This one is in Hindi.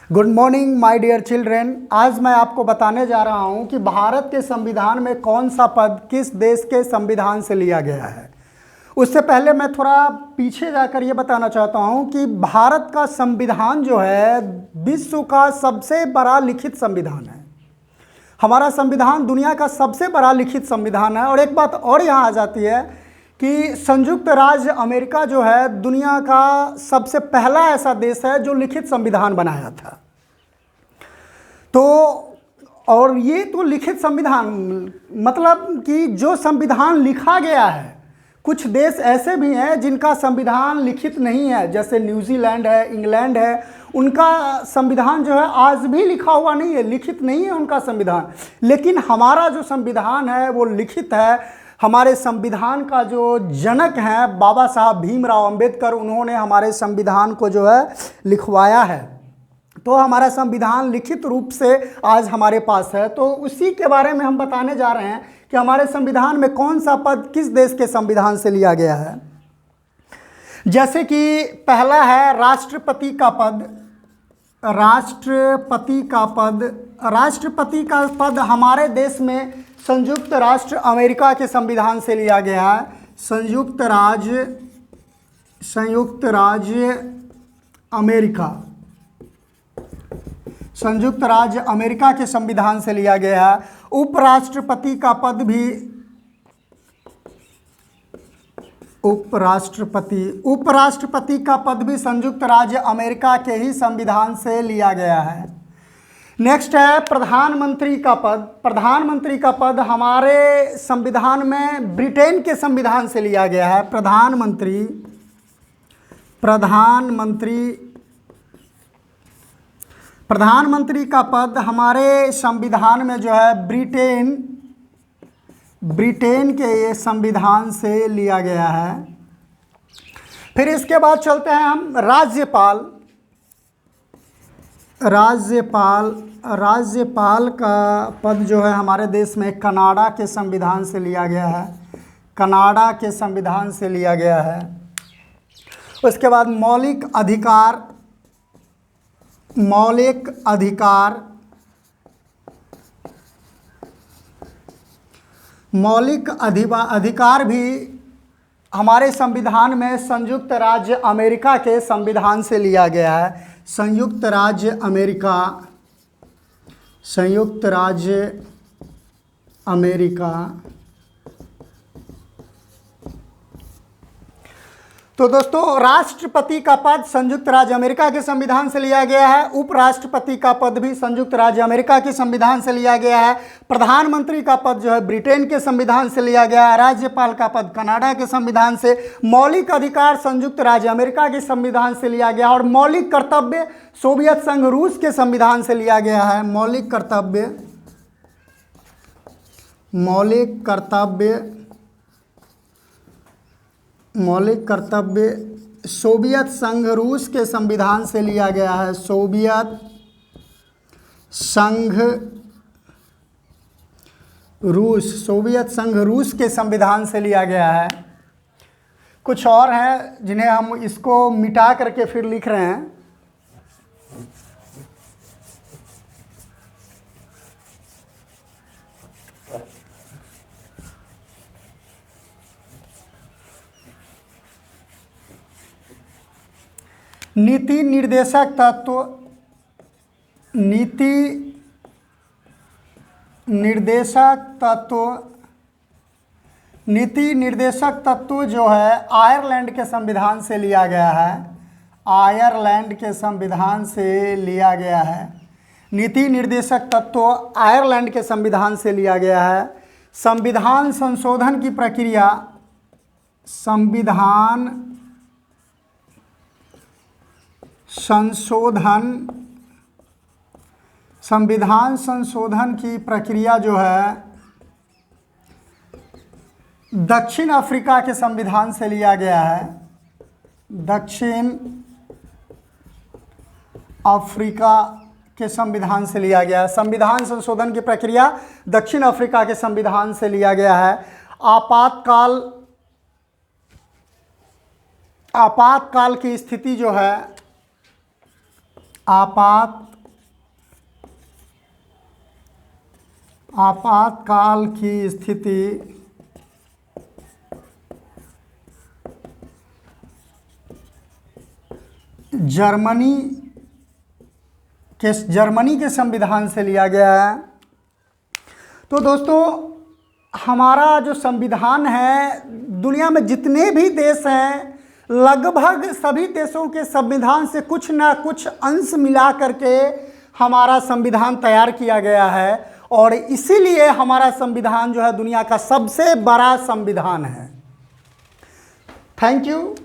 Good morning my dear children. आज मैं आपको बताने जा रहा हूं कि भारत के संविधान में कौन सा पद किस देश के संविधान से लिया गया है। उससे पहले मैं थोड़ा पीछे जाकर ये बताना चाहता हूं कि भारत का संविधान जो है विश्व का सबसे बड़ा लिखित संविधान है। हमारा संविधान दुनिया का सबसे बड़ा लिखित संविधान है। और एक बात और यहाँ आ जाती है कि संयुक्त राज्य अमेरिका जो है दुनिया का सबसे पहला ऐसा देश है जो लिखित संविधान बनाया था। तो और ये तो लिखित संविधान मतलब कि जो संविधान लिखा गया है, कुछ देश ऐसे भी हैं जिनका संविधान लिखित नहीं है, जैसे न्यूजीलैंड है, इंग्लैंड है, उनका संविधान जो है आज भी लिखा हुआ नहीं है, लिखित नहीं है उनका संविधान। लेकिन हमारा जो संविधान है वो लिखित है। हमारे संविधान का जो जनक हैं बाबा साहब भीमराव अंबेडकर, उन्होंने हमारे संविधान को जो है लिखवाया है। तो हमारा संविधान लिखित रूप से आज हमारे पास है। तो उसी के बारे में हम बताने जा रहे हैं कि हमारे संविधान में कौन सा पद किस देश के संविधान से लिया गया है। जैसे कि पहला है राष्ट्रपति का पद। राष्ट्रपति का पद, राष्ट्रपति का पद हमारे देश में संयुक्त राष्ट्र अमेरिका के संविधान से लिया गया है। संयुक्त राज्य अमेरिका, संयुक्त राज्य अमेरिका के संविधान से लिया गया है। उपराष्ट्रपति का पद भी उपराष्ट्रपति का पद भी संयुक्त राज्य अमेरिका के ही संविधान से लिया गया है। नेक्स्ट है प्रधानमंत्री का पद। प्रधानमंत्री का पद हमारे संविधान में ब्रिटेन के संविधान से लिया गया है। प्रधानमंत्री का पद हमारे संविधान में जो है ब्रिटेन के ये संविधान से लिया गया है। फिर इसके बाद चलते हैं हम राज्यपाल का पद जो है हमारे देश में कनाडा के संविधान से लिया गया है। कनाडा के संविधान से लिया गया है। उसके बाद मौलिक अधिकार भी हमारे संविधान में संयुक्त राज्य अमेरिका के संविधान से लिया गया है। संयुक्त राज्य अमेरिका। तो दोस्तों, राष्ट्रपति का पद संयुक्त राज्य अमेरिका के संविधान से लिया गया है। उपराष्ट्रपति का पद भी संयुक्त राज्य अमेरिका के संविधान से लिया गया है। प्रधानमंत्री का पद जो है ब्रिटेन के संविधान से लिया गया है। राज्यपाल का पद कनाडा के संविधान से। मौलिक अधिकार संयुक्त राज्य अमेरिका के संविधान से लिया गया। और मौलिक कर्तव्य सोवियत संघ रूस के संविधान से लिया गया है। मौलिक कर्तव्य सोवियत संघ रूस के संविधान से लिया गया है। सोवियत संघ रूस के संविधान से लिया गया है। कुछ और हैं जिन्हें हम इसको मिटा करके फिर लिख रहे हैं। नीति निर्देशक तत्व जो है आयरलैंड के संविधान से लिया गया है। आयरलैंड के संविधान से लिया गया है। नीति निर्देशक तत्व आयरलैंड के संविधान से लिया गया है। संविधान संशोधन की प्रक्रिया संविधान संशोधन की प्रक्रिया जो है दक्षिण अफ्रीका के संविधान से लिया गया है। दक्षिण अफ्रीका के संविधान से लिया गया है। संविधान संशोधन की प्रक्रिया दक्षिण अफ्रीका के संविधान से लिया गया है। आपातकाल की स्थिति जो है आपातकाल की स्थिति जर्मनी के संविधान से लिया गया है। तो दोस्तों, हमारा जो संविधान है, दुनिया में जितने भी देश हैं लगभग सभी देशों के संविधान से कुछ ना कुछ अंश मिला करके हमारा संविधान तैयार किया गया है, और इसीलिए हमारा संविधान जो है दुनिया का सबसे बड़ा संविधान है। Thank you.